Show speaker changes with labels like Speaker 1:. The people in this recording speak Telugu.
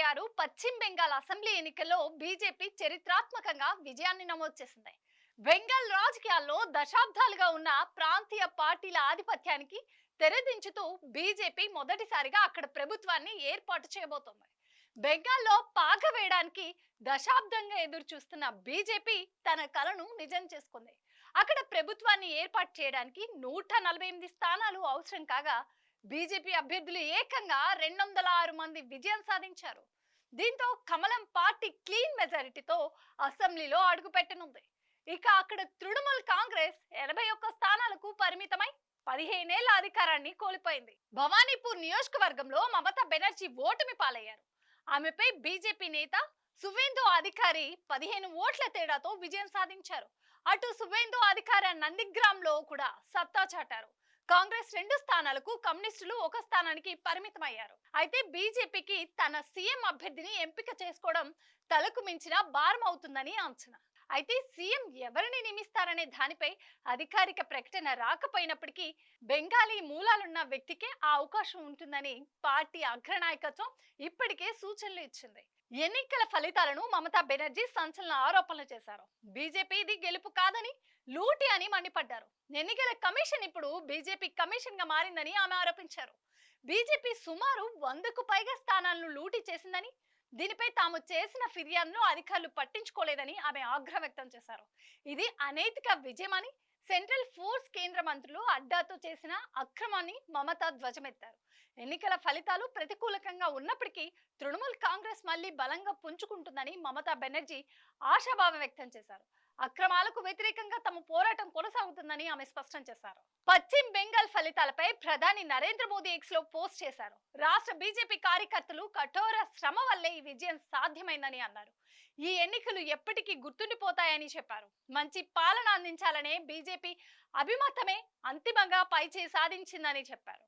Speaker 1: 2026 పశ్చిమ బెంగాల్ అసెంబ్లీ ఎన్నికల్లో బీజేపీ చరిత్రాత్మకంగా విజయాన్ని నమోదు చేసింది. బెంగాల్ రాజకీయాల్లో దశాబ్దాలుగా ఉన్న ప్రాంతీయ పార్టీల ఆధిపత్యానికి తెరదించుతూ బీజేపీ మొదటిసారిగా అక్కడ ప్రభుత్వాన్ని ఏర్పాటు చేయబోతోంది. బెంగాల్లో పాగ వేయడానికి దశాబ్దంగా ఎదురు చూస్తున్న బీజేపీ తన కలను నిజం చేసుకుంది. అక్కడ ప్రభుత్వాన్ని ఏర్పాటు చేయడానికి 148 స్థానాలు అవసరం కాగా బీజేపీ అభ్యర్థులు ఏకంగా 206 మంది విజయం సాధించారు. దీంతో కమలం పార్టీ క్లీన్ మెజారిటీతో అసెంబ్లీలో అడుగుపెట్టనుంది. ఇక అక్కడ తృణమూల్ కాంగ్రెస్ 81 స్థానాలకు పరిమితమై 15 ఏళ్ల అధికారాన్ని కోల్పోయింది. భవానీపూర్ నియోజకవర్గంలో మమతా బెనర్జీ ఓటమి పాలయ్యారు. ఆమెపై బీజేపీ నేత సువేందు అధికారి 15 ఓట్ల తేడాతో విజయం సాధించారు. అటు సువేందు అధికారి నందిగ్రామ్ లో కూడా సత్తా చాటారు. కాంగ్రెస్ 2 స్థానాలకు, కమ్యూనిస్టులు 1 స్థానానికి పరిమితమయ్యారు. అయితే బీజేపీకి తన సీఎం అభ్యర్థిని ఎంపిక చేసుకోవడం తలకు మించిన భారం అవుతుందని అంచనా. అయితే సీఎం ఎవరిని నియమిస్తారనే దానిపై అధికారిక ప్రకటన రాకపోయినప్పటికీ బెంగాలీ మూలాలున్న వ్యక్తికే ఆ అవకాశం ఉంటుందని పార్టీ అగ్రనాయకత్వం ఇప్పటికే సూచనలు ఇచ్చింది. ఎన్నికల ఫలితాలను మమతా బెనర్జీ సంచలన ఆరోపణలు చేశారు. బీజేపీ ఇది గెలుపు కాదని, లూటి అని మండిపడ్డారు. ఎన్నికల కమిషన్ ఇప్పుడు బీజేపీ కమిషన్ గా మారిందని ఆమె ఆరోపించారు. బీజేపీ సుమారు 100కు పైగా స్థానాలను లూటీ చేసిందని, దీనిపై తాము చేసిన ఫిర్యాదును అధికారులు పట్టించుకోలేదని ఆమె ఆగ్రహం వ్యక్తం చేశారు. ఇది అనైతిక విజయమని, సెంట్రల్ ఫోర్స్ కేంద్ర మంత్రులు అడ్డాతో చేసిన అక్రమాన్ని మమతా ధ్వజమెత్తారు. ఎన్నికల ఫలితాలు ప్రతికూలకంగా ఉన్నప్పటికీ తృణమూల్ కాంగ్రెస్ మళ్లీ బలంగా పుంజుకుంటుందని మమతా బెనర్జీ ఆశాభావం వ్యక్తం చేశారు. అక్రమాలకు వ్యతిరేకంగా తమ పోరాటం కొనసాగుతుందని ఆమె స్పష్టం చేశారు. పశ్చిమ బెంగాల్ ఫలితాలపై ప్రధాని నరేంద్ర మోదీ ఎక్స్ లో పోస్ట్ చేశారు. రాష్ట్ర బీజేపీ కార్యకర్తలు కఠోర శ్రమ వల్లే ఈ విజయం సాధ్యమైందని అన్నారు. ఈ ఎన్నికలు ఎప్పటికీ గుర్తుండిపోతాయని చెప్పారు. మంచి పాలన అందించాలనే బీజేపీ అభిమతమే అంతిమంగా పైచేయి సాధించిందని చెప్పారు.